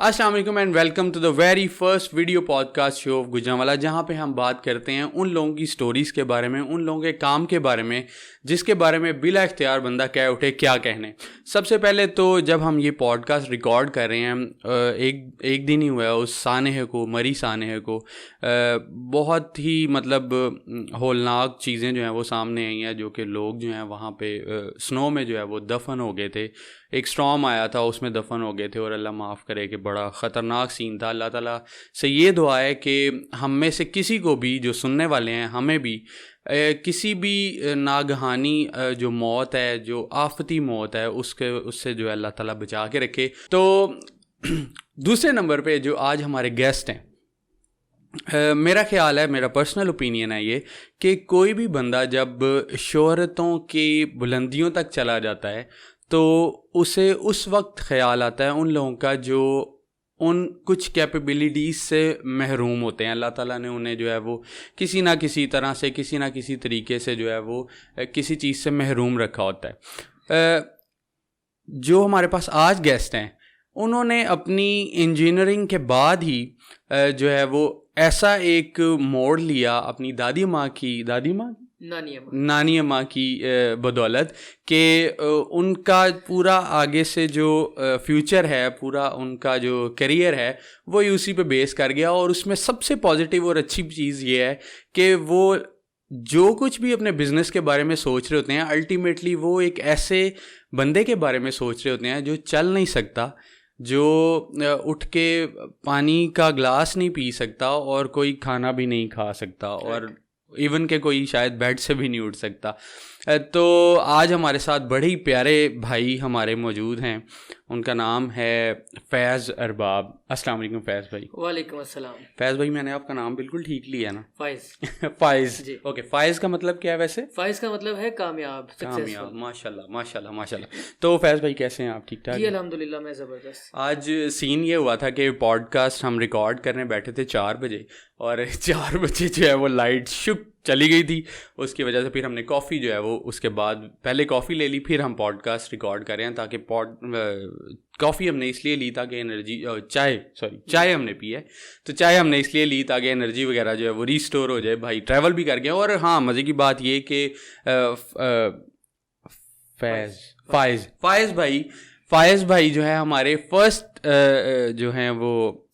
अस्सलाम वालेकुम and welcome to the very first video podcast show of Gujranwala, जहाँ पे हम बात करते हैं उन लोगों की स्टोरीज़ के बारे में, उन लोगों के काम के बारे में जिसके बारे में बिला इख्तियार बंदा कह उठे क्या कहने। सबसे पहले तो जब हम ये पॉडकास्ट रिकॉर्ड कर रहे हैं एक दिन ही हुआ है उस सानह को, मरी सानह को, बहुत ही मतलब होलनाक चीज़ें जो हैं वो सामने आई हैं, जो कि लोग जो हैं वहाँ पे स्नो में जो है वो दफन हो गए थे। एक स्टॉर्म आया था, उसमें दफन हो गए थे और अल्लाह माफ़ करे कि बड़ा ख़तरनाक सीन था। अल्लाह ताला से ये दुआ है कि हम में से किसी को भी, जो सुनने वाले हैं, हमें भी किसी भी नागहानी जो मौत है, जो आफती मौत है, उससे जो है अल्लाह ताला बचा के रखे। तो दूसरे नंबर पे जो आज हमारे गेस्ट हैं, मेरा ख्याल है, मेरा पर्सनल ओपिनियन है ये, कि कोई भी बंदा जब शोहरतों की बुलंदियों तक चला जाता है तो उसे उस वक्त ख्याल आता है उन लोगों का जो उन कुछ कैपेबिलिटीज़ से महरूम होते हैं। अल्लाह ताला ने उन्हें जो है वो किसी ना किसी तरह से, किसी ना किसी तरीके से जो है वो किसी चीज़ से महरूम रखा होता है। जो हमारे पास आज गेस्ट हैं, उन्होंने अपनी इंजीनियरिंग के बाद ही जो है वो ऐसा एक मोड़ लिया अपनी नानी अम्मा की बदौलत कि उनका पूरा आगे से जो फ्यूचर है, पूरा उनका जो करियर है वो उसी पे बेस कर गया। और उसमें सबसे पॉजिटिव और अच्छी चीज़ ये है कि वो जो कुछ भी अपने बिज़नेस के बारे में सोच रहे होते हैं, अल्टीमेटली वो एक ऐसे बंदे के बारे में सोच रहे होते हैं जो चल नहीं सकता, जो उठ के पानी का ग्लास नहीं पी सकता और कोई खाना भी नहीं खा सकता, और इवन के कोई शायद बेड से भी नहीं उठ सकता। तो आज हमारे साथ बड़े ही प्यारे भाई हमारे मौजूद हैं। उनका नाम है फैज़ अरबाब। अस्सलाम वालेकुम फैज़ भाई। वालेकुम अस्सलाम। फैज़ भाई, मैंने आपका नाम बिल्कुल ठीक लिया ना? फ़ाइज़। फ़ाइज़ जी, ओके। फ़ाइज़ का मतलब क्या है वैसे? फ़ाइज़ का मतलब है कामयाब, माशाल्लाह माशाल्लाह माशाल्लाह। तो फैज़ भाई कैसे हैं आप? ठीक ठाक? जी अल्हम्दुलिल्लाह, मैं ज़बरदस्त। आज सीन ये हुआ था कि पॉडकास्ट हम रिकॉर्ड करने बैठे थे 4 बजे, और 4 बजे जो है वो लाइट शुक चली गई थी। उसकी वजह से फिर हमने कॉफ़ी जो है वो उसके बाद पहले कॉफ़ी ले ली, फिर हम पॉडकास्ट रिकॉर्ड कर रहे हैं। ताकि कॉफ़ी हमने इसलिए ली ताकि एनर्जी, चाय हमने पी है, तो चाय हमने इसलिए ली ताकि एनर्जी वगैरह जो है वो रीस्टोर हो जाए। भाई ट्रैवल भी कर गए। और हाँ, मज़े की बात ये कि फ़ाइज़ भाई जो है हमारे फर्स्ट जो हैं वो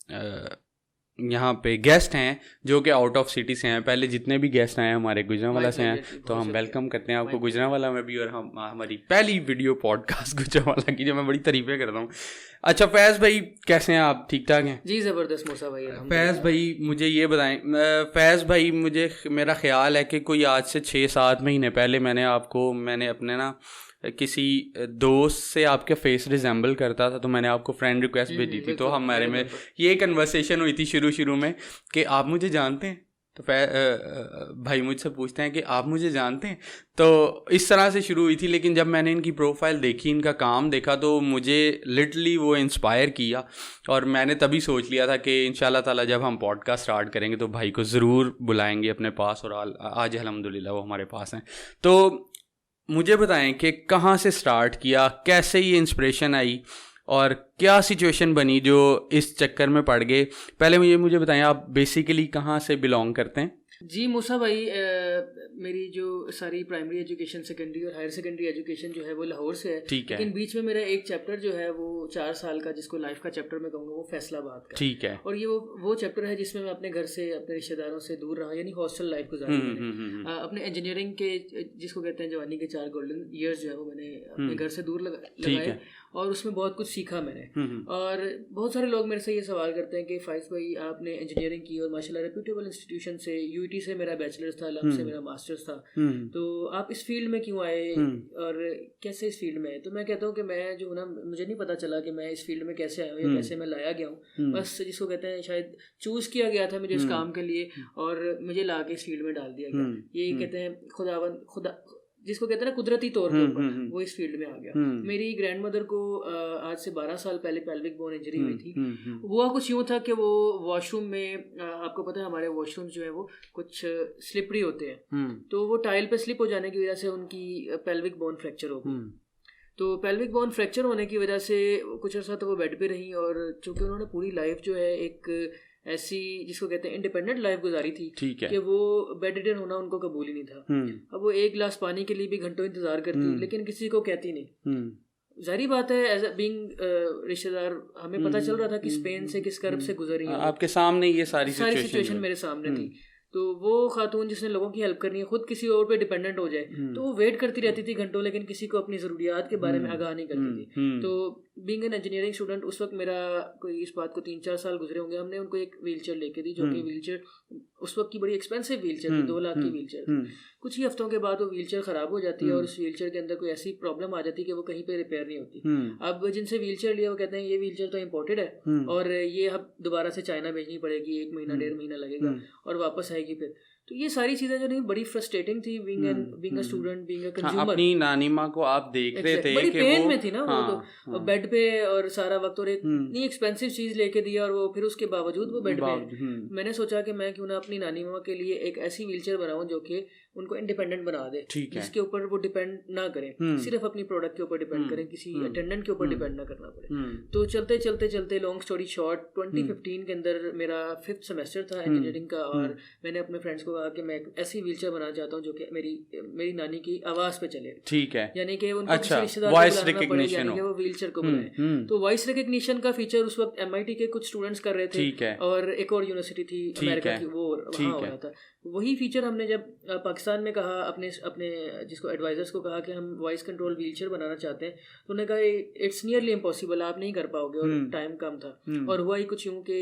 यहाँ पे गेस्ट हैं जो कि आउट ऑफ सिटी से हैं। पहले जितने भी गेस्ट आए हैं हमारे गुजरांवाला से हैं, तो हम वेलकम करते हैं आपको गुजरांवाला में भी। और हम हमारी पहली वीडियो पॉडकास्ट गुजरांवाला की, जो मैं बड़ी तारीफ़ें करता हूँ। अच्छा फैज़ भाई, कैसे हैं आप? ठीक ठाक हैं? जी ज़बरदस्त मूसा भाई। फैज़ भाई मुझे ये बताएं, फैज़ भाई मेरा ख्याल है कि कोई आज से 6-7 महीने पहले मैंने अपने ना किसी दोस्त से आपके फेस रिजेंबल करता था, तो मैंने आपको फ्रेंड रिक्वेस्ट भेजी थी। तो हमारे में ये कन्वर्सेशन हुई थी शुरू में कि आप मुझे जानते हैं। तो भाई मुझसे पूछते हैं कि आप मुझे जानते हैं। तो इस तरह से शुरू हुई थी। लेकिन जब मैंने इनकी प्रोफाइल देखी, इनका काम देखा, तो मुझे लिटरली वो इंस्पायर किया। और मैंने तभी सोच लिया था कि इंशाल्लाह ताला जब हम पॉडकास्ट स्टार्ट करेंगे तो भाई को ज़रूर बुलाएंगे अपने पास। और आज अल्हम्दुलिल्लाह वो हमारे पास हैं। तो मुझे बताएं कि कहाँ से स्टार्ट किया, कैसे ये इंस्पिरेशन आई, और क्या सिचुएशन बनी जो इस चक्कर में पड़ गए। पहले मुझे बताएं, आप बेसिकली कहाँ से बिलोंग करते हैं? जी मूसा भाई, मेरी जो सारी प्राइमरी एजुकेशन, सेकेंडरी और हायर सेकेंडरी एजुकेशन जो है वो लाहौर से है। ठीक है। लेकिन बीच में मेरा एक चैप्टर जो है वो 4 साल का, जिसको लाइफ का चैप्टर मैं कहूँगा, वो फैसलाबाद का। ठीक है। और ये वो चैप्टर है जिसमें मैं अपने घर से, अपने रिश्तेदारों से दूर रहा, यानी हॉस्टल लाइफ गुजारी मैंने। अपने इंजीनियरिंग के, जिसको कहते हैं जवानी के 4 गोल्डन ईयर्स, जो है वो मैंने अपने घर से दूर लगाए। और उसमें बहुत कुछ सीखा मैंने। और बहुत सारे लोग मेरे से ये सवाल करते हैं कि फ़ाइज़ भाई, आपने इंजीनियरिंग की और माशाल्लाह रेप्यूटेबल इंस्टीट्यूशन से, यूईटी से मेरा बैचलर्स था, लम से मेरा मास्टर्स था, तो आप इस फील्ड में क्यों आए और कैसे इस फील्ड में आए? तो मैं कहता हूँ कि मैं जो ना, मुझे नहीं पता चला कि मैं इस फील्ड में कैसे आया हूँ या कैसे मैं लाया गया हूँ। बस जिसको कहते हैं शायद चूज़ किया गया था मुझे इस काम के लिए, और मुझे ला के इस फील्ड में डाल दिया गया। ये कहते हैं खुदा, जिसको कहते हैं ना कुदरती तौर के ऊपर, वो इस फील्ड में आ गया। मेरी ग्रैंड मदर को आज से 12 साल पहले पेल्विक बोन इंजरी हुई थी। हुआ कुछ यूँ था कि वो वॉशरूम में, आपको पता है हमारे वॉशरूम जो है वो कुछ स्लिपरी होते हैं, तो वो टाइल पे स्लिप हो जाने की वजह से उनकी पेल्विक बोन फ्रैक्चर हो गई। तो पेल्विक बोन फ्रैक्चर होने की वजह से कुछ अर्सा तो वो बेड पे रही, और चूंकि उन्होंने पूरी लाइफ जो है एक ऐसी जिसको कहते हैं इंडिपेंडेंट लाइफ गुजारी थी कि वो बेड रिडन होना उनको कबूल ही नहीं था। अब वो एक गिलास पानी के लिए भी घंटों इंतजार करती, लेकिन किसी को कहती नहीं। जाहिर बात है एज बीइंग रिश्तेदार हमें पता चल रहा था कि स्पेन से किस कर्ब से गुजरी है, आपके सामने ये सारी सिचुएशन मेरे सामने थी। तो वो खातून जिसने लोगों की हेल्प करनी है, खुद किसी और पे डिपेंडेंट हो जाए, तो वो वेट करती रहती थी घंटों, लेकिन किसी को अपनी ज़रूरियात के बारे में आगाह नहीं करती थी। तो बीइंग एन इंजीनियरिंग स्टूडेंट उस वक्त मेरा कोई इस बात को 3-4 साल गुजरे होंगे, हमने उनको एक व्हीलचेयर लेके दी, जो कि व्हीलचेयर उस वक्त की बड़ी एक्सपेंसिव व्हीलचेयर थी, 2 लाख की व्हीलचेयर थी। कुछ ही हफ्तों के बाद वो व्हीलचेयर ख़राब हो जाती है और उस व्हीलचेयर के अंदर कोई ऐसी प्रॉब्लम आ जाती है कि वो कहीं पे रिपेयर नहीं होती। अब जिनसे व्हीलचेयर लिया वो कहते हैं ये व्हीलचेयर तो इम्पोर्टेड है और ये अब दोबारा से चाइना भेजनी पड़ेगी, 1 महीना 1.5 महीना लगेगा और वापस आएगी फिर। तो ये सारी चीजें जो नहीं बड़ी फ्रस्ट्रेटिंग थी, being a student, being a consumer. अपनी नानी माँ को आप देख रहे थे बड़ी कि पेन वो में थी ना, वो तो बेड पे और सारा वक्त, और एक इतनी एक्सपेंसिव चीज लेके दिया और वो फिर उसके बावजूद वो बेड पे। मैंने सोचा कि मैं क्यों ना अपनी नानी माँ के लिए एक ऐसी व्हीलचेयर बनाऊं जो कि उनको इंडिपेंडेंट बना दे, जिसके ऊपर वो डिपेंड ना करें, सिर्फ अपनी प्रोडक्ट के ऊपर डिपेंड करें, किसी अटेंडेंट के ऊपर डिपेंड ना करना पड़े। तो चलते चलते चलते लॉन्ग स्टोरी शॉर्ट, 2015 के अंदर मेरा 5th सेमेस्टर था इंजीनियरिंग का, और मैंने अपने फ्रेंड्स को कहा कि मैं ऐसी व्हीलचेयर बनाना चाहता हूँ जो कि मेरी नानी की आवाज पे चले। ठीक है, यानी कि उनको किसी रिश्तेदार को बुलाना पड़े, यानी कि वो व्हीलचेयर को बुलाए। तो वॉइस रिकग्निशन का फीचर उस वक्त MIT के कुछ स्टूडेंट्स कर रहे थे, और एक और यूनिवर्सिटी थी अमेरिका की, वो वहाँ हो रहा था। वही फीचर हमने जब पाकिस्तान में कहा, अपने जिसको एडवाइजर्स को कहा कि हम वॉइस कंट्रोल व्हीलचेयर बनाना चाहते हैं, तो उन्होंने कहा इट्स नियरली इम्पॉसिबल, आप नहीं कर पाओगे, और टाइम कम था। और हुआ ही कुछ यूं कि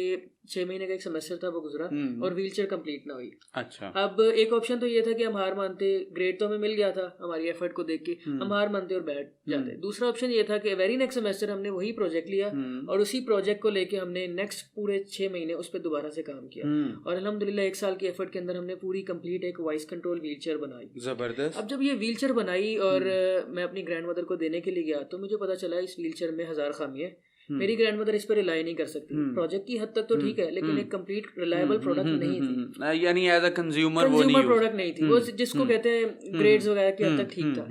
6 महीने का एक सेमेस्टर था, वो गुजरा और व्हीलचेयर कंप्लीट ना हुई। अच्छा। अब एक ऑप्शन तो ये था कि हम हार मानते, ग्रेड तो हमें मिल गया था हमारी एफर्ट को देख के, हम हार मानते और बैठ जाते। दूसरा ऑप्शन ये था कि वेरी नेक्स्ट सेमेस्टर हमने वही प्रोजेक्ट लिया और उसी प्रोजेक्ट को लेके हमने नेक्स्ट पूरे 6 महीने उस पर दोबारा से काम किया, और अल्हम्दुलिल्लाह 1 साल की एफर्ट के अंदर हमने पूरी कंप्लीट एक वॉइस कंट्रोल व्हीलचेयर बनाई। जबरदस्त। अब जब ये व्हीलचेयर बनाई और मैं अपनी ग्रैंड मदर को देने के लिए गया, तो मुझे पता चला इस व्हीलचेयर में 1000 खामी है। मेरी ग्रैंड मदर इस पर रिलाई नहीं कर सकती। प्रोजेक्ट की हद तक तो ठीक है, लेकिन एक कंप्लीट रिलायबल प्रोडक्ट नहीं थी, यानी एज अ कंज्यूमर प्रोडक्ट नहीं थी वो, जिसको कहते हैं ग्रेड्स वगैरह की हद तक ठीक था।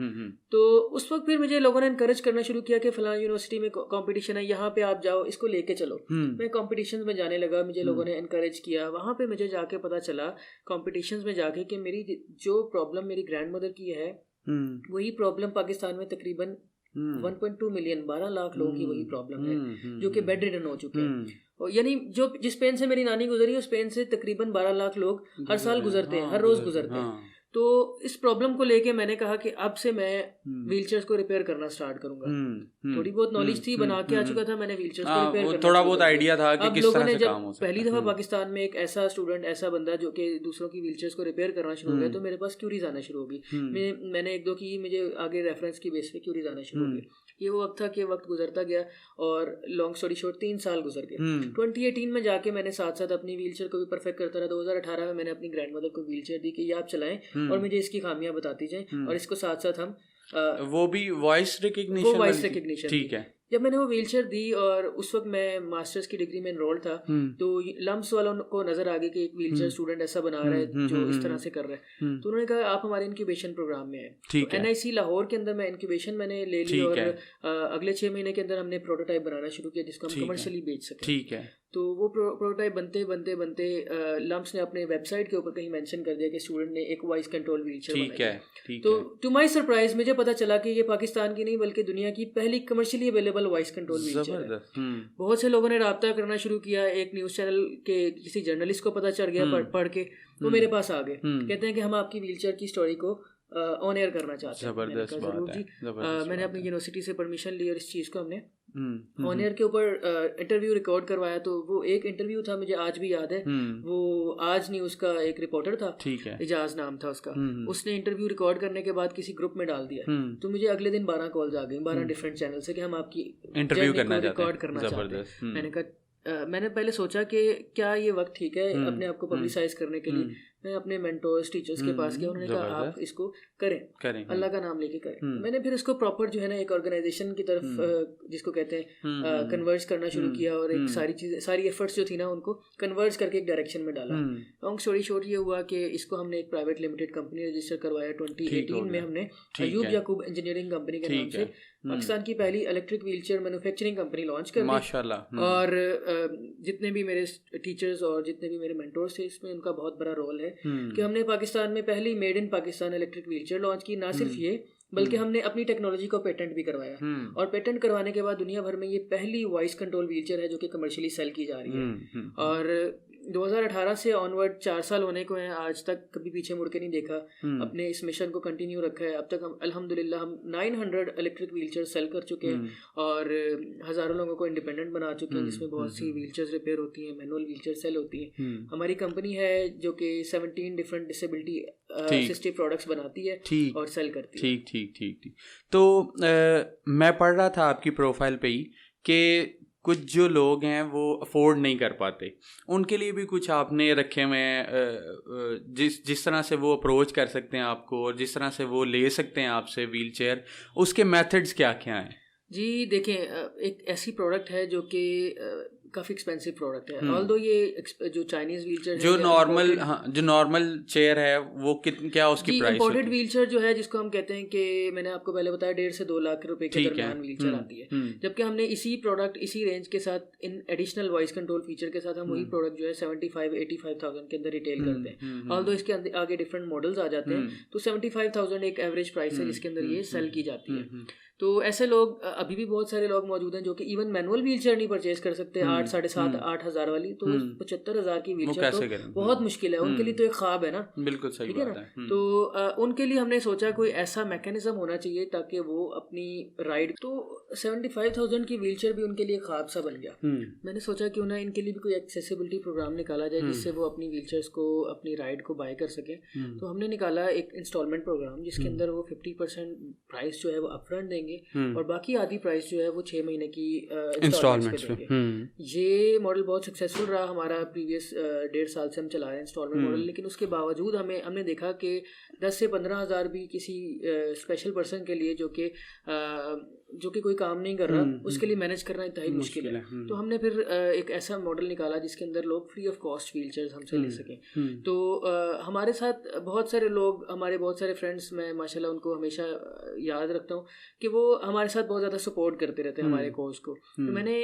तो उस वक्त फिर मुझे लोगों ने इनकरेज करना शुरू किया कि फलां यूनिवर्सिटी में कंपटीशन है, यहाँ पे आप जाओ, इसको लेके चलो। मैं कंपटीशंस में जाने लगा, मुझे लोगों ने इनकरेज किया। वहाँ पे मुझे जाके पता चला कंपटीशंस में जाके कि मेरी जो प्रॉब्लम मेरी ग्रैंड मदर की है, वही प्रॉब्लम पाकिस्तान में तकरीबन 1.2 मिलियन 12 लाख लोगों की वही प्रॉब्लम है, जो कि बेड रिडन हो चुके हैं। यानी जो जिस पेन से मेरी नानी गुजरी, उस पेन से तकरीबन 12 लाख लोग हर साल गुजरते हैं, हर रोज गुजरते हैं। तो इस प्रॉब्लम को लेके मैंने कहा कि अब से मैं व्हीलचेयर्स को रिपेयर करना स्टार्ट करूंगा। थोड़ी बहुत नॉलेज थी, बना के आ चुका था मैंने व्हीलचेयर्स को रिपेयर करना, थोड़ा बहुत आइडिया था कि किस तरह से काम हो सकता है। पहली दफा पाकिस्तान में एक ऐसा स्टूडेंट, ऐसा बंदा जो कि दूसरों की व्हीलचेयर्स को रिपेयर करना शुरू हो गया, तो मेरे पास क्यूरीज आना शुरू हो गई। मैंने 1-2 की, मुझे आगे रेफरेंस की बेस पे क्यूरीज आना शुरू हो गई। ये वो वक्त था कि वक्त गुजरता गया और लॉन्ग स्टोरी शॉर्ट 3 साल गुजर गए। 2018 में जाके मैंने साथ साथ अपनी व्हीलचेयर को भी परफेक्ट करता रहा। 2018 में मैंने अपनी ग्रैंड मदर को व्हीलचेयर दी कि ये आप चलाएं और मुझे इसकी खामियां बताती जाएं, और इसको साथ साथ हम वो भी वॉइस रिकग्निशन, ठीक है। जब मैंने वो व्हीलचेयर दी और उस वक्त मैं मास्टर्स की डिग्री में एनरोल था, तो लम्स वालों को नजर आ गया कि एक व्हीलचेयर स्टूडेंट ऐसा बना रहा है जो इस तरह से कर रहा है, तो उन्होंने कहा आप हमारे इंक्यूबेशन प्रोग्राम में है। तो NIC लाहौर के अंदर मैं इंक्यूबेशन मैंने ले ली, और अगले 6 महीने के अंदर हमने प्रोटोटाइप बनाना शुरू किया जिसको हम कमर्शियली बेच सकें। ठीक है। तो वो प्रोटोटाइप बनते लम्स ने अपने वेबसाइट के ऊपर कहीं मेंशन कर दिया कि स्टूडेंट ने एक वॉइस कंट्रोल व्हीलचेयर बनाई। तो टू माय सरप्राइज मुझे पता चला कि ये पाकिस्तान की नहीं बल्कि दुनिया की पहली commercially available voice control wheelchair है। बहुत से लोगों ने राब्ता करना शुरू किया। एक न्यूज़ चैनल के किसी जर्नलिस्ट को पता चल गया पढ़ के, वो मेरे पास आ गए, कहते हैं कि हम आपकी व्हीलचेयर की स्टोरी को ऑन एयर करना चाहते हैं। जरूर जी। मैंने अपनी यूनिवर्सिटी से परमिशन ली और इस चीज़ को हमने ऑन एयर के ऊपर इंटरव्यू रिकॉर्ड करवाया। तो वो एक इंटरव्यू था, मुझे आज भी याद है, वो आज न्यूज़ का एक रिपोर्टर था, इजाज नाम था उसका, उसने इंटरव्यू रिकॉर्ड करने के बाद किसी ग्रुप में डाल दिया। तो मुझे अगले दिन 12 कॉल्स आ गई 12 डिफरेंट चैनल से कि हम आपकी इंटरव्यू रिकॉर्ड करना चाहते हैं। मैंने कहा मैंने पहले सोचा कि क्या ये वक्त ठीक है अपने आप को पब्लिसाइज करने के लिए। मैं अपने मेंटोर्स टीचर्स के पास गया, उन्होंने कहा आप इसको करें, अल्लाह का नाम लेके करें। मैंने फिर इसको प्रॉपर जो है ना एक ऑर्गेनाइजेशन की तरफ जिसको कहते हैं कन्वर्ज करना शुरू किया, और एक सारी एफर्ट्स जो थी ना उनको कन्वर्ज करके एक डायरेक्शन में डाला। लॉन्ग स्टोरी शॉर्ट ये हुआ कि इसको हमने एक प्राइवेट लिमिटेड कंपनी रजिस्टर करवाया 2018 में। हमने अयूब याकूब इंजीनियरिंग कंपनी के नाम से पाकिस्तान की पहली electric wheelchair manufacturing company launch कर दी माशाल्लाह। और जितने भी मेरे टीचर्स और जितने भी मेरे मेंटोर्स थे इसमें उनका बहुत बड़ा रोल है कि हमने पाकिस्तान में पहली made in Pakistan electric wheelchair launch की। ना सिर्फ ये बल्कि हमने अपनी टेक्नोलॉजी को पेटेंट भी करवाया, और पेटेंट करवाने के बाद दुनिया भर में ये पहली वॉइस कंट्रोल व्हीलचेयर है जो कि कमर्शियली सेल की जा रही है। और 2018 से ऑनवर्ड 4 साल होने को हैं, आज तक कभी पीछे मुड़ के नहीं देखा, अपने इस मिशन को कंटिन्यू रखा है। अब तक हम अल्हम्दुलिल्लाह हम 900 इलेक्ट्रिक व्हीलचेयर सेल कर चुके हैं और हज़ारों लोगों को इंडिपेंडेंट बना चुके हैं, जिसमें बहुत सी व्हीलचेयर्स रिपेयर होती हैं, मैनुअल व्हीलचेयर सेल होती हैं। हमारी कंपनी है जो कि 17 डिफरेंट डिसेबिलिटी असिस्टिव प्रोडक्ट्स बनाती है और सेल करती है। ठीक। तो मैं पढ़ रहा था आपकी प्रोफाइल पे ही कि कुछ जो लोग हैं वो अफोर्ड नहीं कर पाते, उनके लिए भी कुछ आपने रखे हुए हैं जिस तरह से वो अप्रोच कर सकते हैं आपको, और जिस तरह से वो ले सकते हैं आपसे व्हील चेयर, उसके मेथड्स क्या क्या हैं? जी देखें, एक ऐसी प्रोडक्ट है जो कि काफ़ी एक्सपेंसिव प्रोडक्ट है। ऑल्दो ये जो चाइनीज व्हीलचेयर जो नॉर्मल चेयर है वो क्या उसकी प्राइस? इंपोर्टेड व्हीलचेयर जो है जिसको हम कहते हैं कि मैंने आपको पहले बताया 1.5 से 2 लाख रुपए के दरमियान व्हीलचेयर आती है, जबकि हमने इसी प्रोडक्ट इसी रेंज के साथ in additional voice control feature के साथ हम वही प्रोडक्ट जो है 75-85,000 के अंदर रिटेल करते हैं। ऑल्दो इसके आगे डिफरेंट मॉडल्स आ जाते हैं, तो 75,000 एक एवरेज प्राइस है जिसके अंदर ये सेल की जाती है। तो ऐसे लोग अभी भी बहुत सारे लोग मौजूद हैं जो कि इवन मैनुअल व्हीलचेयर नहीं परचेज कर सकते 8, 7.5, 8,000 वाली, तो 75,000 की व्हीलचेयर तो बहुत मुश्किल है उनके लिए, तो एक ख्वाब है ना। बिल्कुल सही बात है। तो उनके लिए हमने सोचा कोई ऐसा मैकेनिज्म होना चाहिए ताकि वो अपनी राइड, तो 75,000 की व्हीलचेयर भी उनके लिए ख्वाब सा बन गया। मैंने सोचा क्यों ना इनके लिए भी कोई एक्सेसिबिलिटी प्रोग्राम निकाला जाए जिससे वो अपनी व्हीलचेयर्स को, अपनी राइड को बाय कर सकें। तो हमने निकाला एक इंस्टॉलमेंट प्रोग्राम जिसके अंदर वो 50% प्राइस जो है वो अपफ्रंट देंगे और बाकी आधी प्राइस जो है वो 6 महीने की इंस्टॉलमेंट्स पे देंगे। ये मॉडल बहुत सक्सेसफुल रहा हमारा, प्रीवियस 1.5 साल से हम चला रहे हैं इंस्टॉलमेंट मॉडल। लेकिन उसके बावजूद हमने देखा कि 10 से 15,000 भी किसी स्पेशल पर्सन के लिए जो कि कोई काम नहीं कर रहा उसके लिए मैनेज करना इंतहाई मुश्किल है। तो हमने फिर एक ऐसा मॉडल निकाला जिसके अंदर लोग फ्री ऑफ कॉस्ट व्हीलचेयर्स हमसे ले सकें। तो हमारे साथ बहुत सारे लोग, हमारे बहुत सारे फ्रेंड्स, मैं माशाल्लाह उनको हमेशा याद रखता हूँ कि वो हमारे साथ बहुत ज़्यादा सपोर्ट करते रहते हैं हमारे कोर्स को। तो मैंने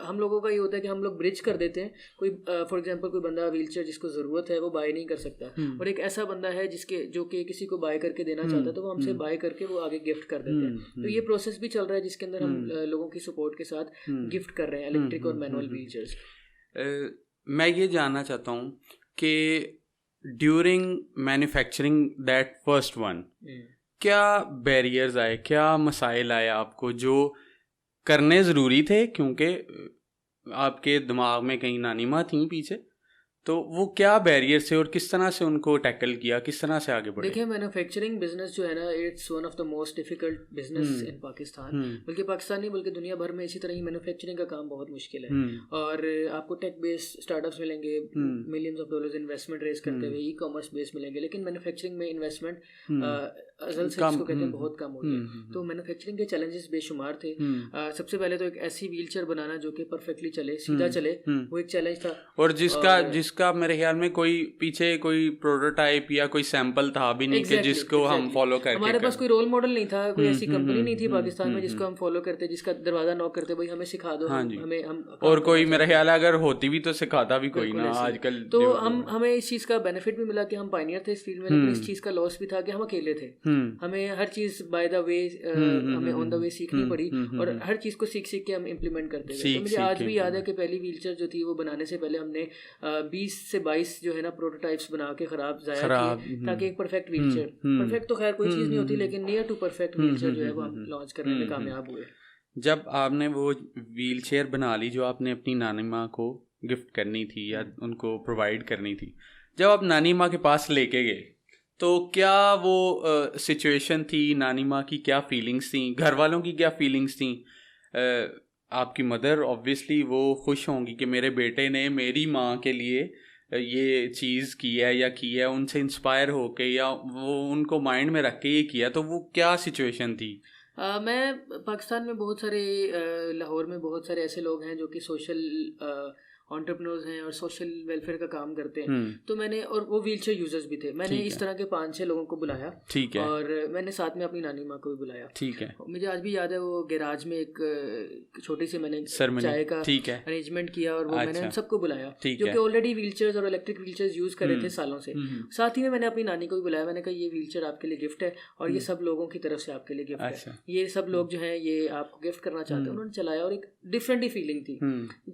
हम लोगों का ये होता है कि हम लोग ब्रिज कर देते हैं। कोई फॉर एग्जांपल कोई बंदा व्हीलचेयर जिसको ज़रूरत है वो बाय नहीं कर सकता, और एक ऐसा बंदा है जो कि किसी को बाय करके देना चाहता है, तो वो हमसे बाय करके वो आगे गिफ्ट कर देते हैं। तो ये प्रोसेस भी चल रहा है जिसके अंदर हम लोगों की सपोर्ट के साथ गिफ्ट कर रहे हैं इलेक्ट्रिक और मैनुअल व्हीलचेयर्स। मैं ये जानना चाहता हूँ कि during manufacturing that first one क्या बैरियर्स आए, क्या मसाइल आए आपको जो करने ज़रूरी थे क्योंकि आपके दिमाग में कहीं नानी माँ थी पीछे, तो वो क्या बैरियर थे और किस तरह से उनको टैकल किया, किस तरह से आगे बढ़े? देखिए, मैन्युफैक्चरिंग बिजनेस जो है ना, it's one of the most difficult business in Pakistan. बल्कि पाकिस्तान नहीं बल्कि दुनिया भर में इसी तरह ही मैन्युफैक्चरिंग का काम बहुत मुश्किल है। और आपको टेक बेस्ड स्टार्टअप्स मिलेंगे, millions of dollars investment raise करते हुए, ई कॉमर्स बेस्ड मिलेंगे, लेकिन मैन्युफैक्चरिंग में इन्वेस्टमेंट अज़ल से इसको कहते हैं बहुत कम होती है। तो मैन्युफैक्चरिंग के चैलेंजेस बेशुमार थे। सबसे पहले तो एक ऐसी व्हीलचेयर बनाना जो कि परफेक्टली चले, सीधा चले, वो एक चैलेंज था। और जिसका मेरे ख्याल में कोई पीछे कोई प्रोटोटाइप या कोई सैंपल था भी नहीं कि जिसको हम फॉलो करके, हमारे पास कोई रोल मॉडल नहीं था, कोई ऐसी कंपनी नहीं थी पाकिस्तान में जिसको हम फॉलो करते, जिसका दरवाजा नॉक करते, भाई हमें सिखा दो, हमें और कोई मेरा ख्याल है अगर होती भी तो सिखाता भी कोई ना आजकल। तो हमें इस चीज़ का बेनिफिट भी मिला कि हम पायनियर थे इस फील्ड में, लेकिन इस चीज़ का लॉस भी था कि हम अकेले थे। हमें हर चीज़ बाय द वे, हमें ऑन द वे सीखनी पड़ी, और हर चीज़ को सीख के हम इम्प्लीमेंट करते थे। तो मुझे आज भी याद है कि पहली व्हीलचेयर जो थी वो बनाने से पहले हमने 20 से 22 जो है ना प्रोटोटाइप्स बना के खराब किए ताकि एक परफेक्ट व्हीलचेयर, परफेक्ट तो खैर कोई चीज़ नहीं होती, लेकिन नियर टू परफेक्ट व्हीलचेयर जो है वो हम लॉन्च करने में कामयाब हुए। जब आपने वो व्हीलचेयर बना ली जो आपने अपनी नानी माँ को गिफ्ट करनी थी या उनको प्रोवाइड करनी थी, जब आप नानी माँ के पास लेके गए तो क्या वो सिचुएशन थी, नानी माँ की क्या फीलिंग्स थी, घर वालों की क्या फीलिंग्स थी? आपकी मदर ऑब्वियसली वो खुश होंगी कि मेरे बेटे ने मेरी माँ के लिए ये चीज़ की है उनसे इंस्पायर होके या वो उनको माइंड में रख के ये किया, तो वो क्या सिचुएशन थी? मैं पाकिस्तान में बहुत सारे लाहौर में बहुत सारे ऐसे लोग हैं जो कि सोशल एंटरप्रेन्योर्स हैं और सोशल वेलफेयर का काम करते हैं। तो मैंने, और वो व्हीलचेयर यूजर्स भी थे, मैंने इस तरह के 5-6 लोगों को बुलाया। ठीक है। और मैंने साथ में अपनी नानी माँ को भी बुलाया। ठीक है। मुझे आज भी याद है वो गैराज में एक छोटी सी मैंने चाय का अरेंजमेंट किया और वो मैंने उन सबको बुलाया जो कि ऑलरेडी व्हीलचेयर्स और इलेक्ट्रिक व्हीलचेयर्स यूज कर रहे थे सालों से। साथ ही में मैंने अपनी नानी को भी बुलाया। मैंने कहा ये व्हीलचेयर आपके लिए गिफ्ट है और ये सब लोगों की तरफ से आपके लिए गिफ्ट है। ये सब लोग जो है ये आपको गिफ्ट करना चाहते हैं। उन्होंने चलाया और एक डिफरेंट ही फीलिंग थी।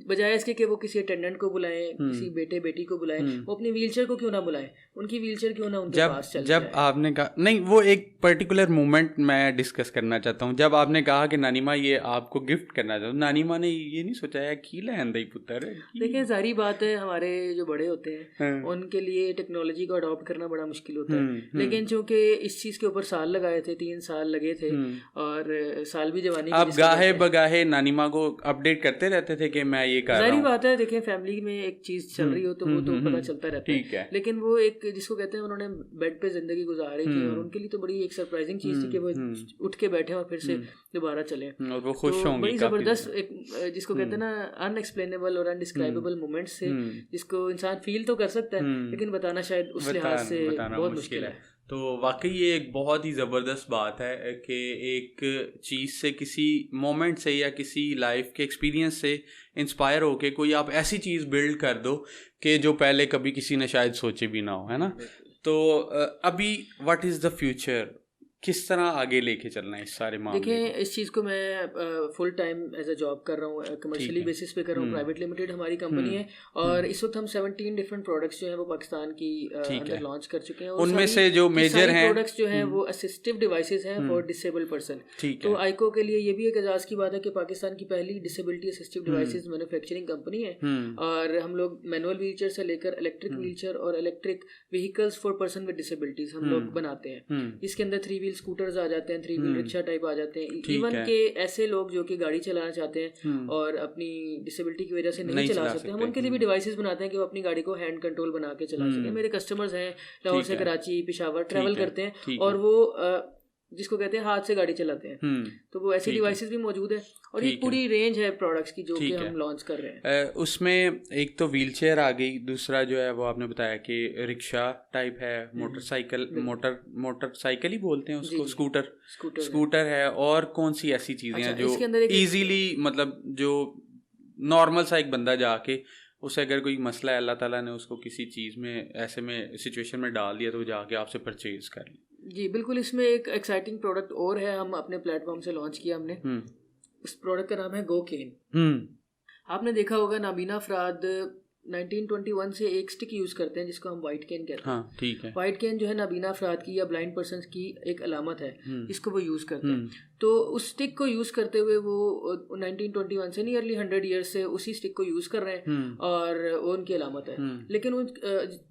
बजाय इसके कि वो किसी अटेंडेंट को बुलाएं, किसी बेटे बेटी को बुलाएं, वो अपनी व्हीलचेयर को क्यों ना बुलाएं, उनकी व्हीलचेयर क्यों ना उनके पास चल जाए। जब आपने कहा, नहीं वो एक पर्टिकुलर मोमेंट मैं डिस्कस करना चाहता हूँ, जब आपने कहा कि नानी माँ ये आपको गिफ्ट करना चाहता हूँ, नानी माँ ने ये नहीं सोचा है की लैन दई पुत्र? देखिए जारी बात है, हमारे जो बड़े होते हैं उनके लिए टेक्नोलॉजी को अडॉप्ट करना बड़ा मुश्किल होता है। लेकिन चूंकि इस चीज के ऊपर साल लगाए थे, 3 साल लगे थे और साल भी जवानी आप गाहे बगाहे नानी माँ को अपडेट करते रहते थे कि मैं ये कर रहा हूँ। जारी बात है, देखें फैमिली में एक चीज चल रही हो तो वो तो पता चलता रहता है। लेकिन वो एक जिसको कहते हैं उन्होंने बेड पे जिंदगी गुजारी थी और उनके लिए तो बड़ी एक सरप्राइजिंग चीज थी कि वो उठ के बैठे और फिर से दोबारा चले और वो खुश होंगे। बड़ी जबरदस्त एक जिसको कहते हैं ना अनएक्सप्लेनेबल और अनडिस्क्राइबेबल मोमेंट्स से जिसको इंसान फील तो कर सकता है लेकिन बताना शायद उस लिहाज से बहुत मुश्किल है। तो वाकई ये एक बहुत ही ज़बरदस्त बात है कि एक चीज़ से, किसी मोमेंट से या किसी लाइफ के एक्सपीरियंस से इंस्पायर होके कोई आप ऐसी चीज़ बिल्ड कर दो कि जो पहले कभी किसी ने शायद सोचे भी ना हो, है ना। तो अभी व्हाट इज़ द फ्यूचर, किस तरह आगे लेके चलना है इस सारे मामले? देखिए इस चीज़ को मैं full time as a job कर रहा हूँ, कमर्शियली बेसिस पे कर रहा हूँ। प्राइवेट लिमिटेड हमारी कंपनी है और इस वक्त हम 17 डिफरेंट प्रोडक्ट्स जो है वो पाकिस्तान की अंदर लॉन्च कर चुके हैं। उनमें से जो मेजर हैं प्रोडक्ट्स जो हैं वो असिस्टिव डिवाइसेस हैं फॉर डिसेबल्ड पर्सन। तो आइको के लिए ये भी एक एजाज की बात है कि पाकिस्तान की पहली disability assistive devices manufacturing company है और हम लोग मैनुअल व्हीलचेयर से लेकर इलेक्ट्रिक व्हीलचेयर और electric vehicles for person with disabilities हम लोग बनाते हैं। इसके अंदर 3 व्हील स्कूटर्स आ जाते हैं, 3 व्हील रिक्शा टाइप आ जाते हैं। इवन के ऐसे लोग जो कि गाड़ी चलाना चाहते हैं और अपनी डिसेबिलिटी की वजह से नहीं चला सकते, हम उनके लिए भी डिवाइसेस बनाते हैं कि वो अपनी गाड़ी को हैंड कंट्रोल बना के चला सकें। मेरे कस्टमर्स हैं लाहौर से कराची, पेशावर ट्रैवल करते हैं और वो जिसको कहते हैं हाथ से गाड़ी चलाते हैं। तो वो ऐसी डिवाइसेस भी मौजूद है और ये पूरी रेंज है प्रोडक्ट्स की जो कि हम लॉन्च कर रहे हैं। उसमें एक तो व्हीलचेयर आ गई, दूसरा जो है वो आपने बताया कि रिक्शा टाइप है, मोटरसाइकिल ही बोलते हैं उसको, स्कूटर है। और कौन सी ऐसी चीजें हैं जो इजीली, मतलब जो नॉर्मल सा एक बंदा जाके उसे अगर कोई मसला है, अल्लाह ताला ने उसको किसी चीज़ में ऐसे में सिचुएशन में डाल दिया तो जाके आपसे परचेज कर ले? जी बिल्कुल, इसमें एक एक्साइटिंग प्रोडक्ट और है, हम अपने प्लेटफॉर्म से लॉन्च किया हमने। उस प्रोडक्ट का नाम है GoCane। आपने देखा होगा नाबीना अफराद 1921 से एक स्टिक यूज करते हैं जिसको हम व्हाइट केन कहते हैं। हाँ, ठीक है। व्हाइट केन जो है नाबीना अफराद की या ब्लाइंड पर्सन की एक अलामत है जिसको वो यूज करते हैं। तो उस स्टिक को यूज करते हुए वो 1921 से नियरली 100 ईयर्स से उसी स्टिक को यूज कर रहे हैं और वो उनकी अलामत है। लेकिन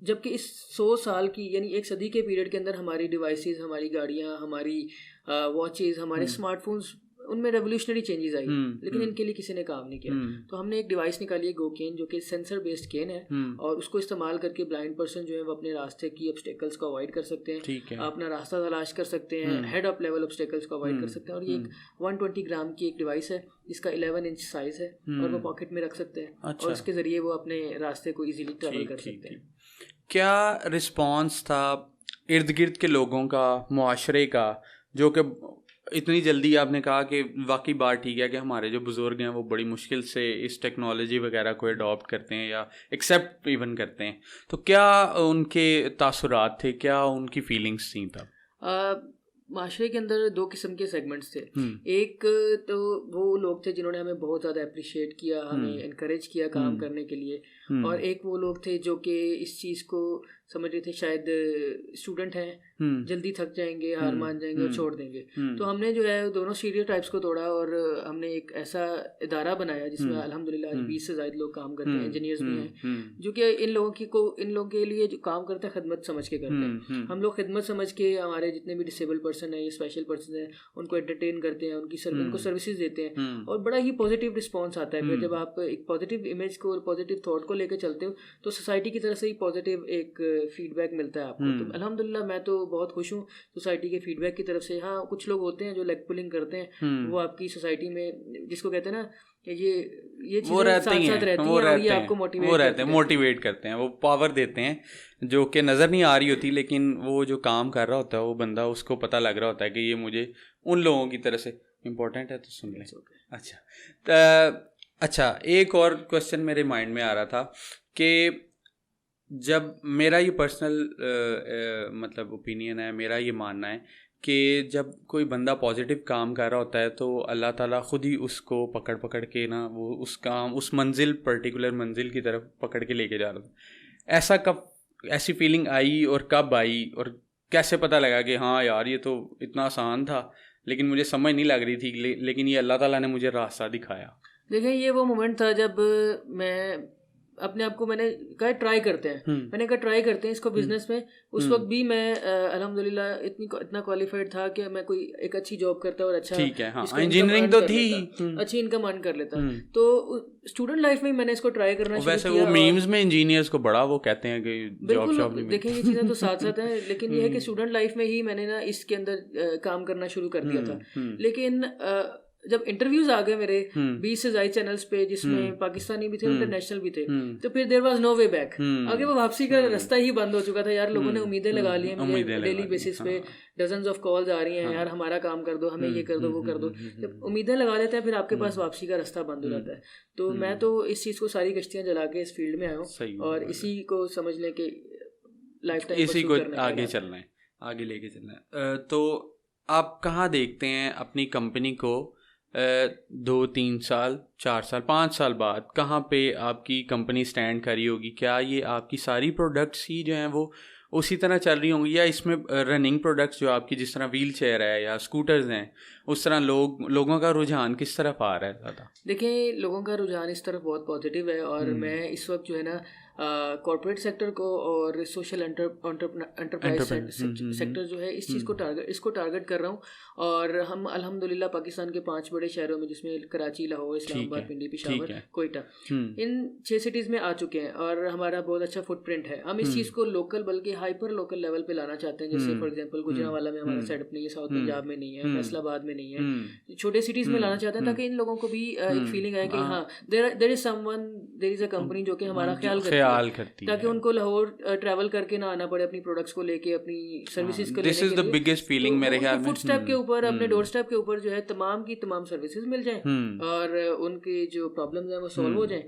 जबकि इस 100 साल की यानी 1 सदी के पीरियड के अंदर हमारी डिवाइसेस, हमारी गाड़ियाँ, हमारी वॉचेस, हमारे स्मार्टफोन्स, उनमें रेवोल्यूशनरी चेंजेस आई लेकिन इनके लिए किसी ने काम नहीं किया। तो हमने एक डिवाइस निकाली है GoCane जो कि सेंसर बेस्ड केन है और उसको इस्तेमाल करके ब्लाइंड पर्सन जो है वो अपने रास्ते की ऑब्स्टेकल्स को अवॉइड कर सकते हैं, अपना रास्ता तलाश कर सकते हैं, हेड अप लेवल ऑब्स्टेकल्स को अवॉइड कर सकते हैं। और ये एक 120 ग्राम की एक डिवाइस है जिसका 11 इंच साइज है और वो पॉकेट में रख सकते हैं और उसके जरिए वो अपने रास्ते को इजीली ट्रैवल कर सकते हैं। क्या रिस्पॉन्स था इर्द गिर्द के लोगों का, मुआशरे का, जो कि इतनी जल्दी आपने कहा कि वाकई बात ठीक है कि हमारे जो बुज़ुर्ग हैं वो बड़ी मुश्किल से इस टेक्नोलॉजी वगैरह को अडॉप्ट करते हैं या एक्सेप्ट इवन करते हैं, तो क्या उनके तासुरात थे, क्या उनकी फीलिंग्स थी तब? माशरे के अंदर 2 किस्म के सेगमेंट्स थे। एक तो वो लोग थे जिन्होंने हमें बहुत ज़्यादा अप्रिशिएट किया, हमें इनकरेज किया काम करने के लिए, और एक वो लोग थे जो कि इस चीज़ को समझ रहे थे शायद स्टूडेंट हैं, जल्दी थक जाएंगे, हार मान जाएंगे और छोड़ देंगे। तो हमने जो है दोनों स्टीरियोटाइप्स को तोड़ा और हमने एक ऐसा इदारा बनाया जिसमें अल्हम्दुलिल्लाह 20 से ज़्यादा लोग काम करते हैं, इंजीनियर्स भी हैं जो कि इन लोगों के लिए जो काम करते हैं खिदमत समझ के करते हैं। हम लोग खिदमत समझ के हमारे जितने भी डिसेबल्ड पर्सन है या स्पेशल पर्सन है उनको एंटरटेन करते हैं, उनको सर्विसेज देते हैं और बड़ा ही पॉजिटिव रिस्पॉन्स आता है। फिर जब आप एक पॉजिटिव इमेज को, पॉजिटिव थॉट को लेकर चलते हो तो सोसाइटी की तरफ से ही पॉजिटिव एक फीडबैक मिलता है आपको। तो अल्हम्दुलिल्लाह मैं तो बहुत खुश हूँ सोसाइटी के फीडबैक की तरफ से। हाँ, कुछ लोग होते हैं जो लेग पुलिंग करते हैं, वो आपकी सोसाइटी में जिसको कहते हैं ना ये वो रहते ही हैं, वो रहते हैं, आपको वो रहते हैं, मोटिवेट करते हैं, वो पावर देते हैं जो कि नज़र नहीं आ रही होती, लेकिन वो जो काम कर रहा होता है वो बंदा, उसको पता लग रहा होता है कि ये मुझे उन लोगों की तरह से इम्पोर्टेंट है, तो सुन लें। अच्छा, एक और क्वेश्चन मेरे माइंड में आ रहा था कि जब मेरा ये पर्सनल मतलब ओपिनियन है, मेरा ये मानना है कि जब कोई बंदा पॉजिटिव काम कर रहा होता है तो अल्लाह ताला खुद ही उसको पकड़ के ना वो उस काम, उस मंजिल, पर्टिकुलर मंजिल की तरफ पकड़ के लेके जा रहा था। ऐसा कब, ऐसी फीलिंग आई और कब आई, और कैसे पता लगा कि हाँ यार ये तो इतना आसान था लेकिन मुझे समझ नहीं लग रही थी, लेकिन ये अल्लाह ताला ने मुझे रास्ता दिखाया? देखिए, ये वो मोमेंट था जब मैं अपने आप को, मैंने कहा ट्राई करते हैं, मैंने कहा ट्राई करते हैं इसको बिजनेस में। उस वक्त भी मैं अल्हम्दुलिल्लाह इतना क्वालिफाइड था कि मैं कोई एक अच्छी जॉब करता और अच्छा, ठीक है, हाँ, इंजीनियरिंग तो थी, अच्छी इनकम अर्न कर लेता। तो स्टूडेंट लाइफ में मैंने इसको ट्राई करना शुरू किया। वैसे वो मीम्स में इंजीनियर्स को बड़ा वो कहते हैं कि जॉब शॉप नहीं। देखिए, ये चीज़ें तो साथ साथ हैं, लेकिन ये है कि स्टूडेंट लाइफ में ही मैंने ना इसके अंदर काम करना शुरू कर दिया था। लेकिन जब इंटरव्यूज आ गए मेरे 20 से ज्यादा चैनल्स पे, जिसमें पाकिस्तानी भी थे, इंटरनेशनल भी थे, तो फिर there was no way back. आगे वो वापसी का रास्ता ही बंद हो चुका था यार। लोगों ने उम्मीदें लगा ली हैं मुझे, डेली बेसिस पे डजन्स ऑफ कॉल्स आ रही हैं, यार हमारा काम कर दो, हमें ये कर दो, वो कर दो। जब उम्मीदें लगा लेते हैं फिर आपके पास वापसी का रास्ता बंद हो जाता है। तो मैं तो इस चीज़ को, सारी कश्तियाँ जला के इस फील्ड में आया हूँ और इसी को समझने के लाइफ टाइम इसी को आगे चलना है, आगे लेके चलना है। तो आप कहाँ देखते हैं अपनी कंपनी को 2-3 साल, 4 साल, 5 साल बाद? कहाँ पे आपकी कंपनी स्टैंड कर रही होगी? क्या ये आपकी सारी प्रोडक्ट्स ही जो हैं वो उसी तरह चल रही होंगी, या इसमें रनिंग प्रोडक्ट्स जो आपकी, जिस तरह व्हील चेयर है या स्कूटर्स हैं, उस तरह लोगों का रुझान किस तरफ आ रहा है ज़्यादा? देखिए, लोगों का रुझान इस तरफ बहुत पॉजिटिव है और मैं इस वक्त जो है ना कॉर्पोरेट सेक्टर को और सोशल एंटरप्राइज सेक्टर जो है इस चीज़ को टारगेट कर रहा हूँ। और हम अल्हम्दुलिल्लाह पाकिस्तान के 5 बड़े शहरों में, जिसमें कराची, लाहौर, इस्लामाबाद, पिंडी, पेशावर, कोयटा, इन 6 सिटीज़ में आ चुके हैं और हमारा बहुत अच्छा फुटप्रिंट है। हम इस चीज़ को लोकल बल्कि हाइपर लोकल लेवल पे लाना चाहते हैं। जैसे फॉर एग्जांपल गुजरांवाला में हमारा सेटअप नहीं है, साउथ पंजाब में नहीं है, फैसलाबाद में नहीं है, छोटे सिटीज़ में लाना चाहते हैं ताकि इन लोगों को भी एक फीलिंग आए कि हाँ देयर इज़ अ कंपनी जो कि हमारा ख्याल करती है, ताकि उनको लाहौर ट्रैवल करके ना आना पड़े अपनी प्रोडक्ट्स को लेके, अपनी सर्विसेज को लेके। This is the biggest feeling मेरे ख्याल में। फुट स्टेप के ऊपर, अपने डोर स्टेप के ऊपर जो है तमाम की तमाम सर्विसेज मिल जाएं और उनकी जो प्रॉब्लम्स हैं वो सॉल्व हो जाएं।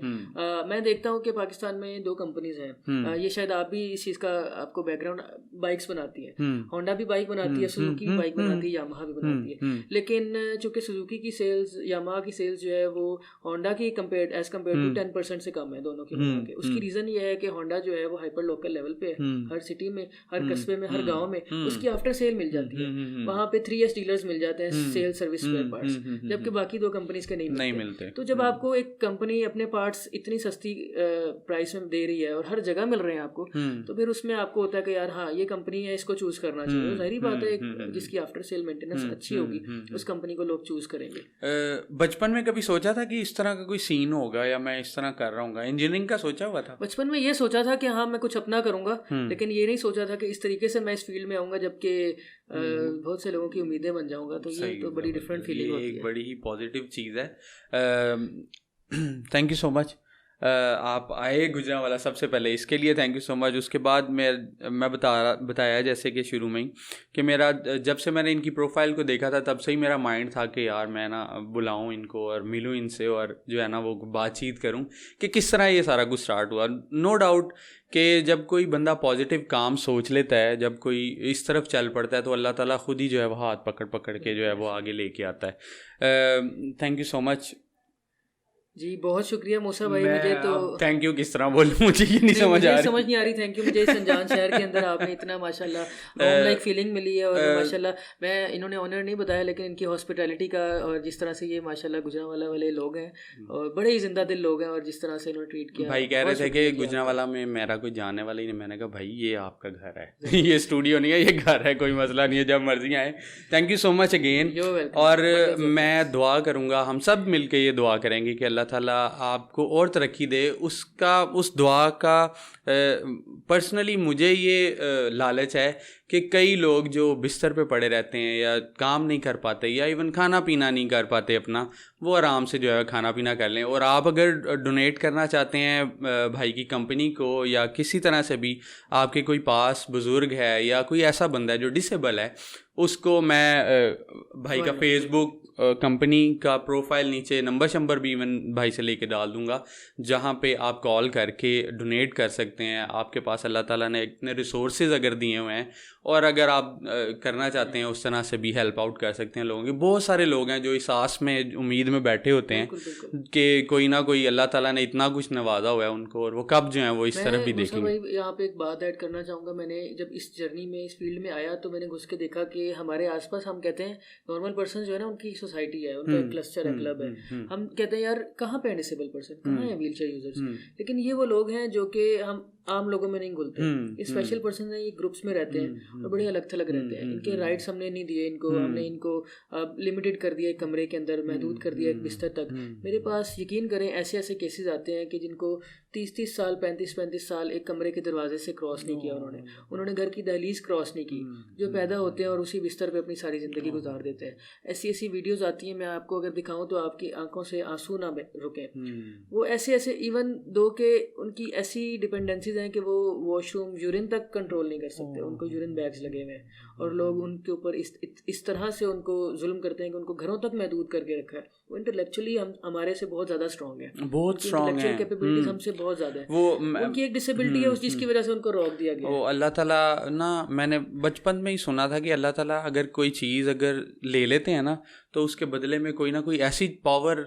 मैं देखता हूँ कि पाकिस्तान में 2 कंपनीज हैं, ये शायद आप भी इस चीज़ का आपको बैकग्राउंड, बाइक्स बनाती है, होंडा भी बाइक बनाती है, सुजुकी भी बाइक बनाती है, यामाहा भी बनाती है। लेकिन चूंकि सुजुकी की सेल्स, यामाहा की सेल्स जो है वो होंडा की एज कम्पेयर टू 10% से कम है दोनों की। उसकी रीज़न ये है कि होंडा जो है वो हाइपर लोकल लेवल पे है, हर सिटी में, हर कस्बे में, हर गांव में उसकी आफ्टर सेल मिल जाती है। वहाँ पे 3S डीलर्स मिल जाते हैं, सेल सर्विस स्पेयर पार्ट्स, जबकि बाकी 2 कंपनीज के नहीं मिलते। तो जब आपको एक कंपनी अपने पार्ट्स इतनी सस्ती प्राइस में दे रही है और हर जगह मिल रहे हैं आपको, तो फिर उसमें आपको होता है कि यार हाँ ये कंपनी है, इसको चूज करना चाहिए। जाहिर बात है जिसकी आफ्टर सेल मेंटेनेंस अच्छी होगी उस कंपनी को लोग चूज करेंगे। बचपन में कभी सोचा था कि इस तरह का कोई सीन होगा या मैं इस तरह कर रहा हूँ? इंजीनियरिंग का सोचा हुआ था? बचपन में ये सोचा था कि हाँ मैं कुछ अपना करूंगा, लेकिन ये नहीं सोचा था कि इस तरीके से मैं इस फील्ड में आऊंगा, जबकि बहुत से लोगों की उम्मीदें बन जाऊंगा। तो ये तो बड़ी डिफरेंट फीलिंग होती है, एक बड़ी ही पॉजिटिव चीज़ है। थैंक यू सो मच, आप आए गुजरांवाला, सबसे पहले इसके लिए थैंक यू सो मच। उसके बाद मैं बताया जैसे कि शुरू में ही कि मेरा, जब से मैंने इनकी प्रोफाइल को देखा था तब से ही मेरा माइंड था कि यार मैं ना बुलाऊं इनको और मिलूं इनसे और जो है ना वो बातचीत करूं कि किस तरह ये सारा कुछ स्टार्ट हुआ। नो डाउट कि जब कोई बंदा पॉजिटिव काम सोच लेता है, जब कोई इस तरफ चल पड़ता है, तो अल्लाह ताला खुद ही जो है वो हाथ पकड़ के जो है वो आगे लेके आता है। थैंक यू सो मच जी, बहुत शुक्रिया मूसा भाई। मुझे तो थैंक यू किस तरह बोलूं, मुझे ये नहीं समझ नहीं आ रही थैंक यू। मुझे संजान शहर के अंदर आपने इतना माशाल्लाह होम लाइक फीलिंग मिली है और माशाल्लाह, मैं इन्होंने ऑनर नहीं बताया लेकिन इनकी हॉस्पिटैलिटी का और जिस तरह से ये माशाल्लाह गुजरांवाला वाले लोग हैं और बड़े ही जिंदा दिल लोग हैं और जिस तरह से इन्होंने ट्रीट किया। भाई कह रहे थे कि गुजरांवाला में मेरा कोई जाने वाला ही नहीं। मैंने कहा भाई ये आपका घर है, ये स्टूडियो नहीं है, ये घर है, कोई मसला नहीं है, जब मर्जी आए। Thank you so much again. और मैं दुआ करूँगा, हम सब मिलकर ये दुआ करेंगे कि अल्लाह ताला आपको और तरक्की दे, उसका उस दुआ का पर्सनली मुझे ये लालच है कि कई लोग जो बिस्तर पे पड़े रहते हैं या काम नहीं कर पाते या इवन खाना पीना नहीं कर पाते अपना, वो आराम से जो है खाना पीना कर लें। और आप अगर डोनेट करना चाहते हैं भाई की कंपनी को या किसी तरह से भी, आपके कोई पास बुज़ुर्ग है या कोई ऐसा बंदा है जो डिसेबल है, उसको मैं भाई का फेसबुक कंपनी का प्रोफाइल नीचे नंबर शंबर भी इवन भाई से लेके डाल दूंगा, जहाँ पे आप कॉल करके डोनेट कर सकते हैं। आपके पास अल्लाह ताला ने इतने रिसोर्सेज अगर दिए हुए हैं, और अगर आप करना चाहते हैं उस तरह से भी हेल्प आउट कर सकते हैं लोगों की। बहुत सारे लोग हैं जो इस आस में उम्मीद में बैठे होते हैं कि कोई ना कोई अल्लाह ताला ने इतना कुछ नवाजा हुआ है उनको, और वो कब जो है वो इस तरफ भी देखेंगे। यहाँ पे एक बात ऐड करना चाहूँगा, मैंने जब इस जर्नी में इस फील्ड में आया तो मैंने घुस के देखा कि हमारे आसपास हम कहते हैं नॉर्मल पर्सन जो है ना, उनकी सोसाइटी है, उनका एक क्लस्टर है, क्लब है। हम कहते हैं यार कहाँ पे है डिसेबल पर्सन, कहाँ है व्हील चेयर यूजर्स, लेकिन ये वो लोग हैं जो कि हम आम लोगों में नहीं घुलते। स्पेशल पर्सन है, ये ग्रुप्स में रहते हैं और बड़े अलग थलग रहते हैं। इनके राइट्स हमने नहीं दिए इनको, हमने इनको लिमिटेड कर दिया एक कमरे के अंदर, महदूद कर दिया एक बिस्तर तक। मेरे पास यकीन करें ऐसे ऐसे केसेस आते हैं कि जिनको 30-30 साल 35-35 साल एक कमरे के दरवाजे से क्रॉस नहीं किया उन्होंने घर की दहलीज क्रॉस नहीं की, जो पैदा होते हैं और उसी बिस्तर पे अपनी सारी ज़िंदगी गुजार देते हैं। ऐसी ऐसी वीडियोस आती हैं, मैं आपको अगर दिखाऊं तो आपकी आंखों से आंसू ना रुके। वो ऐसे ऐसे इवन दो के उनकी ऐसी डिपेंडेंसीज हैं कि वो वॉशरूम यूरिन तक कंट्रोल नहीं कर सकते, उनको यूरिन बैग्स लगे हुए हैं और लोग उनके ऊपर इस तरह से उनको जुल्म करते हैं कि उनको घरों तक महदूद करके रखा है। वो इंटेलेक्चुअली हम हमारे से बहुत ज़्यादा स्ट्रॉन्ग है, बहुत स्ट्रॉन्ग है, कैपेबिलिटीज हमसे बहुत ज़्यादा है। वो उनकी एक डिसेबिलिटी है जिसकी वजह से उनको रोक दिया गया। वो अल्लाह ताला ना, मैंने बचपन में ही सुना था कि अल्लाह ताला अगर कोई चीज़ अगर ले लेते हैं ना, तो उसके बदले में कोई ना कोई ऐसी पावर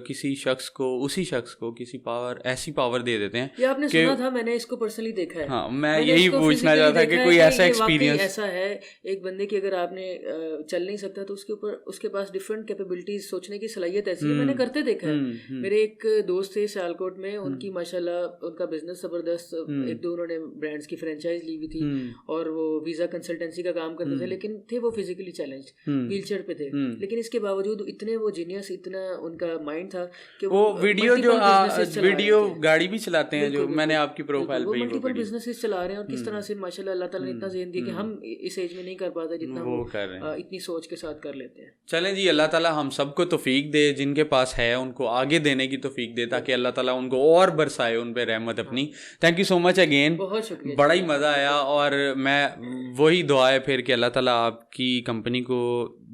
किसी शख्स को, उसी शख्स को किसी पावर, ऐसी पावर दे देते हैं। ये आपने सुना था? मैंने इसको पर्सनली देखा है। हाँ, मैं यही पूछना चाहता था कि कोई ऐसा एक्सपीरियंस ऐसा है एक बंदे की, अगर आपने चल नहीं सकता तो उसके ऊपर उसके पास डिफरेंट कैपेबिलिटीज, सोचने की सलाहियत ऐसी है, मैंने करते देखा है। मेरे एक दोस्त थे सियालकोट में, उनकी माशाल्लाह उनका बिजनेस जबरदस्त, एक दो उन्होंने ब्रांड्स की फ्रेंचाइज ली हुई थी और वो वीजा कंसल्टेंसी का काम करते थे, लेकिन थे वो फिजिकली चैलेंज्ड, व्हीलचेयर पे थे, लेकिन इसके बावजूद इतने वो जीनियस, इतना उनका माइंड था कि वो वीडियो गाड़ी भी चलाते हैं, जो मैंने आपकी प्रोफाइल पे मल्टीपल बिजनेसेस चला रहे हैं। और किस तरह से माशाल्लाह अल्लाह ताला ने इतना ज़हन दिया कि हम इस एज में नहीं कर पाते जितना वो कर रहे हैं, इतनी सोच के साथ कर लेते हैं। चलें जी, अल्लाह ताला हम सबको तौफीक दे, जिनके पास है उनको आगे देने की तौफीक दे, ताकि अल्लाह ताला उनको और बरसाए उन पे रहमत अपनी। Thank you so much again, बहुत शुक्रिया, बड़ा ही मज़ा आया। और मैं वही दुआ है फिर कि अल्लाह ताला आपकी कंपनी को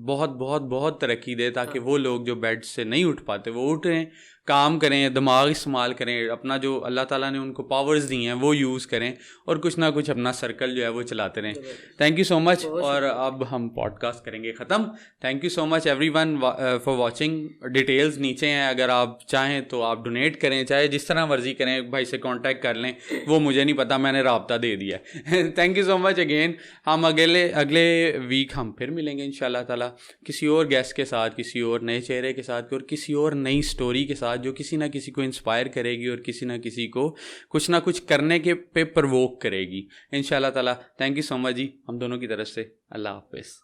बहुत बहुत बहुत तरक्की दे, ताकि वो लोग जो बेड से नहीं उठ पाते वो उठें, काम करें, दिमाग इस्तेमाल करें, अपना जो अल्लाह ताला ने उनको पावर्स दी हैं वो यूज़ करें, और कुछ ना कुछ अपना सर्कल जो है वो चलाते रहें। Thank you so much. और अब हम पॉडकास्ट करेंगे ख़त्म। Thank you so much everyone for watching. Details नीचे हैं, अगर आप चाहें तो आप डोनेट करें, चाहे जिस तरह मर्जी करें, भाई से कांटेक्ट कर लें, वो मुझे नहीं पता, मैंने राब्ता दे दिया है। Thank you so much again. हम अगले वीक हम फिर मिलेंगे इंशाल्लाह ताला, किसी और गेस्ट के साथ, किसी और नए चेहरे के साथ, और किसी और नई स्टोरी के साथ जो किसी ना किसी को इंस्पायर करेगी और किसी ना किसी को कुछ ना कुछ करने के पे प्रवोक करेगी इंशाल्लाह ताला। थैंक यू सो मच जी, हम दोनों की तरफ से। अल्लाह हाफिज़।